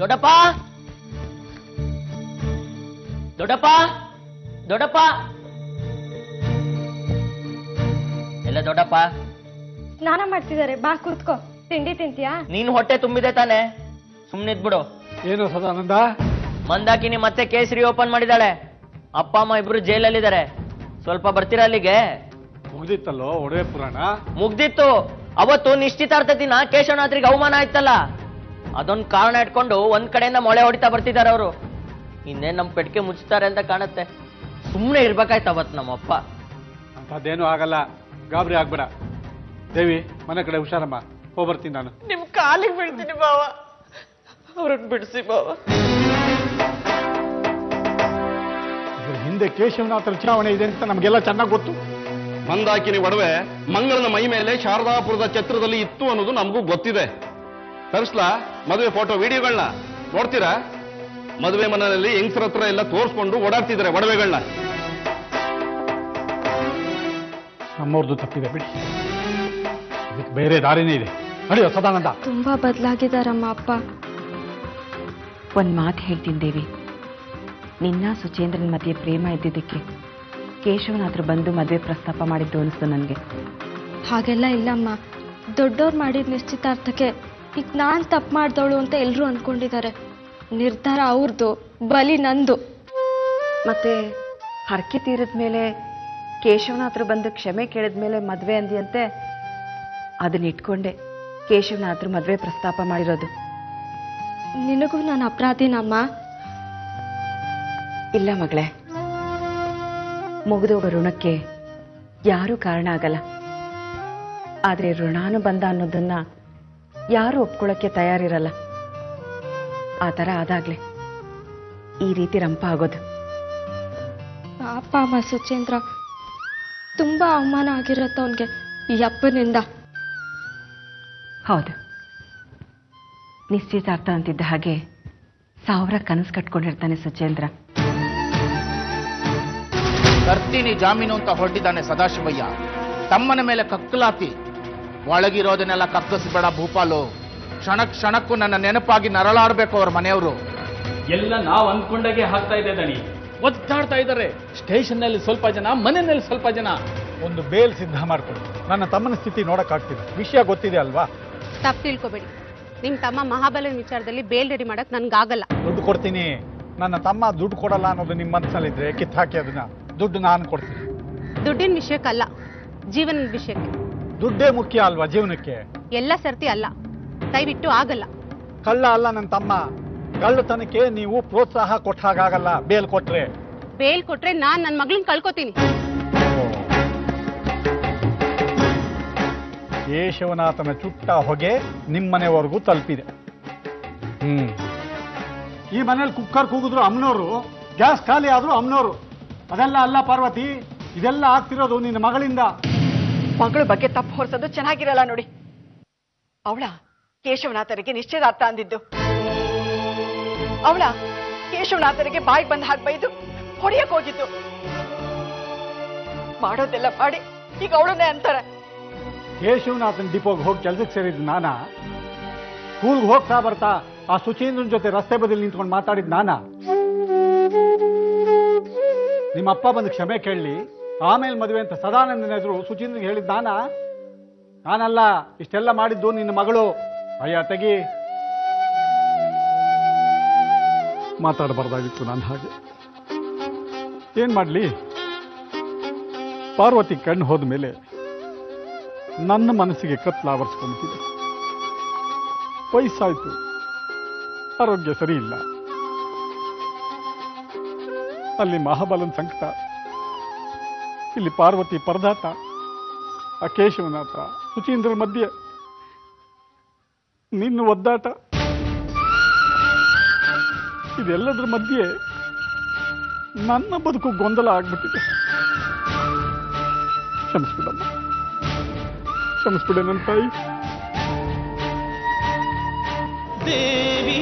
ದೊಡ್ಡಪ್ಪ ದೊಡ್ಡಪ್ಪ ದೊಡ್ಡಪ್ಪ ಎಲ್ಲ ದೊಡ್ಡಪ್ಪ ಸ್ನಾನ ಮಾಡ್ತಿದ್ದಾರೆ, ಬಾ ಕೂತ್ಕೋ. ತಿಂಡಿ ತಿಂತೀಯಾ? ನೀನ್ ಹೊಟ್ಟೆ ತುಂಬಿದೆ ತಾನೆ, ಸುಮ್ನಿದ್ಬಿಡು. ಏನು ಸದಾನಂದ? ಮಂದಾಕಿನಿ ಮತ್ತೆ ಕೇಸ್ ಓಪನ್ ಮಾಡಿದಾಳೆ. ಅಪ್ಪ ಅಮ್ಮ ಇಬ್ರು ಜೈಲಲ್ಲಿದ್ದಾರೆ. ಸ್ವಲ್ಪ ಬರ್ತೀರಾ ಅಲ್ಲಿಗೆ? ಮುಗ್ದಿತ್ತಲ್ಲೋ ಒಡವೆ ಪುರಾಣ? ಮುಗ್ದಿತ್ತು. ಅವತ್ತು ನಿಶ್ಚಿತಾರ್ಥ ದಿನ ಕೇಶವನಾಥ್ರಿಗೆ ಅವಮಾನ ಆಯ್ತಲ್ಲ, ಅದೊಂದು ಕಾರಣ ಇಟ್ಕೊಂಡು ಒಂದ್ ಕಡೆಯಿಂದ ಮೊಳೆ ಹೊಡಿತಾ ಬರ್ತಿದ್ದಾರೆ ಅವರು. ಇನ್ನೇನ್ ನಮ್ ಪೆಟ್ಕೆ ಮುಚ್ತಾರೆ ಅಂತ ಕಾಣುತ್ತೆ. ಸುಮ್ನೆ ಇರ್ಬೇಕಾಯ್ತು ಅವತ್ತು ನಮ್ಮಪ್ಪ. ಅಂತದೇನು ಆಗಲ್ಲ, ಗಾಬರಿ ಆಗ್ಬೇಡ. ದೇವಿ, ಮನೆ ಕಡೆ ಹುಷಾರಮ್ಮ. ಹೋಗ್ಬರ್ತೀನಿ ನಾನು. ನಿಮ್ ಕಾಲಿಗೆ ಬೀಳ್ತೀನಿ ಬಾವ, ಅವ್ರನ್ನ ಬಿಡಿಸಿ ಬಾವ. ಹಿಂದೆ ಕೇಶವನಾಥರ ಚುನಾವಣೆ ಇದೆ ಅಂತ ನಮಗೆಲ್ಲ ಚೆನ್ನಾಗಿ ಗೊತ್ತು. ಮಂದಾಕಿನಿ ಒಡವೆ ಮಂಗಳನ ಮೈ ಮೇಲೆ ಶಾರದಾಪುರದ ಛತ್ರದಲ್ಲಿ ಇತ್ತು ಅನ್ನೋದು ನಮಗೂ ಗೊತ್ತಿದೆ. ತರಿಸ್ಲಾ ಮದುವೆ ಫೋಟೋ ವಿಡಿಯೋಗಳನ್ನ ನೋಡ್ತೀರಾ? ಮದುವೆ ಮನೆಯಲ್ಲಿ ಹೆಂಗಸರ ಹತ್ರ ಎಲ್ಲ ತೋರಿಸ್ಕೊಂಡು ಓಡಾಡ್ತಿದ್ದಾರೆ ಒಡವೆಗಳನ್ನ. ನಮ್ಮವ್ರದ್ದು ತಪ್ಪಿದೆ ಬಿಡಿ, ಇದಕ್ಕೆ ಬೇರೆ ದಾರಿನೇ ಇದೆ. ನಡೆಯೋ ಸದಾನಂದ. ತುಂಬಾ ಬದಲಾಗಿದಾರಮ್ಮ ಅಪ್ಪ. ಒಂದ್ ಮಾತು ಹೇಳ್ತೀನಿ ದೇವಿ, ನಿನ್ನ ಸುಚೇಂದ್ರನ್ ಮಧ್ಯೆ ಪ್ರೇಮ ಇದ್ದಿದ್ದಕ್ಕೆ ಕೇಶವನಾದ್ರೂ ಬಂದು ಮದುವೆ ಪ್ರಸ್ತಾಪ ಮಾಡಿದ್ದು ಅನಿಸ್ತು ನನಗೆ. ಹಾಗೆಲ್ಲ ಇಲ್ಲಮ್ಮ, ದೊಡ್ಡವ್ರು ಮಾಡಿದ ನಿಶ್ಚಿತಾರ್ಥಕ್ಕೆ ಈಗ ನಾನ್ ತಪ್ಪು ಮಾಡ್ದವಳು ಅಂತ ಎಲ್ರೂ ಅನ್ಕೊಂಡಿದ್ದಾರೆ. ನಿರ್ಧಾರ ಅವ್ರದ್ದು, ಬಲಿ ನಂದು. ಮತ್ತೆ ಹರಕೆ ತೀರಿದ ಮೇಲೆ ಕೇಶವನಾಥ್ರು ಬಂದು ಕ್ಷಮೆ ಕೇಳಿದ ಮೇಲೆ ಮದುವೆ ಅಂದಿಯಂತೆ. ಅದನ್ನ ಇಟ್ಕೊಂಡೆ ಕೇಶವನಾಥ್ರು ಮದುವೆ ಪ್ರಸ್ತಾಪ ಮಾಡಿರೋದು. ನಿನಗೂ ನಾನು ಅಪರಾಧಿನಮ್ಮ? ಇಲ್ಲ ಮಗಳೇ, ಮುಗಿದೋಗ ಋಣಕ್ಕೆ ಯಾರೂ ಕಾರಣ ಆಗಲ್ಲ. ಆದ್ರೆ ಋಣಾನುಬಂಧ ಅನ್ನೋದನ್ನ ಯಾರೂ ಒಪ್ಕೊಳ್ಳೋಕ್ಕೆ ತಯಾರಿರಲ್ಲ. ಆ ಥರ ಆದಾಗ್ಲೇ ಈ ರೀತಿ ರಂಪ ಆಗೋದು. ಪಾಪ ಅಮ್ಮ ಸುಚೇಂದ್ರ, ತುಂಬಾ ಅವಮಾನ ಆಗಿರತ್ತ ಅವನ್ಗೆ ಈ ಅಪ್ಪನಿಂದ. ಹೌದು, ನಿಶ್ಚಿತಾರ್ಥ ಅಂತಿದ್ದ ಹಾಗೆ 1000 ಕನಸು ಕಟ್ಕೊಂಡಿರ್ತಾನೆ ಸುಚೇಂದ್ರ. ತರ್ತೀನಿ ಜಾಮೀನು ಅಂತ ಹೊರಟಿದ್ದಾನೆ ಸದಾಶಿವಯ್ಯ. ತಮ್ಮನ ಮೇಲೆ ಕಕ್ಕಲಾತಿ. ಒಳಗಿರೋದನ್ನೆಲ್ಲ ಕಕ್ಕಸ್ಬೇಡ ಭೂಪಾಲು. ಕ್ಷಣ ಕ್ಷಣಕ್ಕೂ ನನ್ನ ನೆನಪಾಗಿ ನರಳಾಡ್ಬೇಕು ಅವ್ರ ಮನೆಯವರು. ಎಲ್ಲ ನಾವು ಅಂದ್ಕೊಂಡಾಗೆ ಆಗ್ತಾ ಇದೆ ದಣಿ. ಒದ್ದಾಡ್ತಾ ಇದ್ದಾರೆ. ಸ್ಟೇಷನ್ನಲ್ಲಿ ಸ್ವಲ್ಪ ಜನ, ಮನೆಯಲ್ಲಿ ಸ್ವಲ್ಪ ಜನ. ಒಂದು ಬೇಲ್ ಸಿದ್ಧ ಮಾಡ್ಕೊಡಿ. ನನ್ನ ತಮ್ಮನ ಸ್ಥಿತಿ ನೋಡಕ್ಕಾಗ್ತಿದೆ. ವಿಷಯ ಗೊತ್ತಿದೆ ಅಲ್ವಾ? ತಪ್ಪು ತಿಳ್ಕೊಬೇಡಿ. ನಿಮ್ ತಮ್ಮ ಮಹಾಬಲನ ವಿಚಾರದಲ್ಲಿ ಬೇಲ್ ರೆಡಿ ಮಾಡಕ್ ನನ್ಗಾಗಲ್ಲ. ದುಡ್ಡು ಕೊಡ್ತೀನಿ. ನನ್ನ ತಮ್ಮ ದುಡ್ಡು ಕೊಡಲ್ಲ ಅನ್ನೋದು ನಿಮ್ಮ ಮನಸ್ಸಲ್ಲಿದ್ರೆ ಕಿತ್ತಾಕಿ ಅದನ್ನ. ದುಡ್ಡು ನಾನು ಕೊಡ್ತೀನಿ. ದುಡ್ಡಿನ ವಿಷಯಕ್ಕಲ್ಲ, ಜೀವನದ ವಿಷಯಕ್ಕೆ. ದುಡ್ಡೇ ಮುಖ್ಯ ಅಲ್ವಾ ಜೀವನಕ್ಕೆ? ಎಲ್ಲ ಸರ್ತಿ ಅಲ್ಲ, ದಯವಿಟ್ಟು ಆಗಲ್ಲ. ಕಳ್ಳ ಅಲ್ಲ ನನ್ನ ತಮ್ಮ. ಕಳ್ಳತನಕ್ಕೆ ನೀವು ಪ್ರೋತ್ಸಾಹ ಕೊಟ್ಟ ಹಾಗಾಗಲ್ಲ. ಬೇಲ್ ಕೊಟ್ರೆ ಬೇಲ್ ಕೊಟ್ರೆ ನಾನ್ ನನ್ನ ಮಗಳನ್ನ ಕಳ್ಕೊತೀನಿ. ಕೇಶವನಾಥನ ಚುಟ್ಟ ಹೊಗೆ ನಿಮ್ಮನೆವರೆಗೂ ತಲುಪಿದೆ. ಈ ಮನೇಲಿ ಕುಕ್ಕರ್ ಕೂಗಿದ್ರು ಅಮ್ಮನವರು, ಗ್ಯಾಸ್ ಖಾಲಿ ಆದ್ರೂ ಅಮ್ಮನವರು. ಅದೆಲ್ಲ ಅಲ್ಲ ಪಾರ್ವತಿ, ಇದೆಲ್ಲ ಆಗ್ತಿರೋದು ನಿನ್ನ ಮಗಳಿಂದ. ಮಗಳ ಬಗ್ಗೆ ತಪ್ಪು ಹೊರಿಸೋದು ಚೆನ್ನಾಗಿರಲ್ಲ ನೋಡಿ. ಅವಳ ಕೇಶವನಾಥರಿಗೆ ನಿಶ್ಚಯದಾರ್ಥ ಅಂದಿದ್ದು. ಅವಳ ಕೇಶವನಾಥರಿಗೆ ಬಾಯಿ ಬಂದ ಹಾಗೆ ಬೈದು ಹೊಡೆಯಕ್ ಹೋಗಿದ್ದು. ಮಾಡೋದೆಲ್ಲ ಮಾಡಿ ಈಗ ಅವಳನ್ನೇ ಅಂತಾರೆ. ಕೇಶವನಾಥನ್ ಡಿಪೋಗೆ ಹೋಗಿ ಕೆಲ್ಸಕ್ಕೆ ಸೇರಿದ್ ನಾನಾ? ಸ್ಕೂಲ್ಗೆ ಹೋಗ್ತಾ ಬರ್ತಾ ಆ ಸುಚೇಂದ್ರನ್ ಜೊತೆ ರಸ್ತೆ ಬದಿಲಿ ನಿಂತ್ಕೊಂಡು ಮಾತಾಡಿದ್ ನಾನಾ? ನಿಮ್ಮಪ್ಪ ಬಂದು ಕ್ಷಮೆ ಕೇಳಲಿ, ಆಮೇಲೆ ಮದುವೆ ಅಂತ ಸದಾನಂದನ ಎದುರು ಸುಚೇಂದ್ರಗೆ ಹೇಳಿದ್ ನಾನಾ? ನಾನಲ್ಲ. ಇಷ್ಟೆಲ್ಲ ಮಾಡಿದ್ದು ನಿನ್ನ ಮಗಳು. ಅಯ್ಯ ತೆಗಿ. ಮಾತಾಡಬಾರ್ದಾಗಿತ್ತು ನಾನು ಹಾಗೆ. ಏನ್ ಮಾಡ್ಲಿ? ಪಾರ್ವತಿ ಕಣ್ಣು ಹೋದ ಮೇಲೆ ನನ್ನ ಮನಸ್ಸಿಗೆ ಕತ್ಲಾವರ್ಸ್ಕೊಂಡ್ಬಿಟ್ಟಿದೆ. ವಯಸ್ಸಾಯ್ತು, ಆರೋಗ್ಯ ಸರಿ ಇಲ್ಲ. ಅಲ್ಲಿ ಮಹಾಬಲನ್ ಸಂಕಟ, ಇಲ್ಲಿ ಪಾರ್ವತಿ ಪರದಾಟ, ಆ ಕೇಶವನಾಥ ಸುಚೀಂದ್ರ ಮಧ್ಯೆ ನಿನ್ನ ಒದ್ದಾಟ. ಇದೆಲ್ಲದರ ಮಧ್ಯೆ ನನ್ನ ಬದುಕು ಗೊಂದಲ ಆಗ್ಬಿಟ್ಟಿದೆ. ಕ್ಷಮಿಸ್ಬಿಡಮ್ಮ, ಕ್ಷಮಿಸ್ಬಿಡೆ ನನ್ನ ತಾಯಿ. ದೇವಿ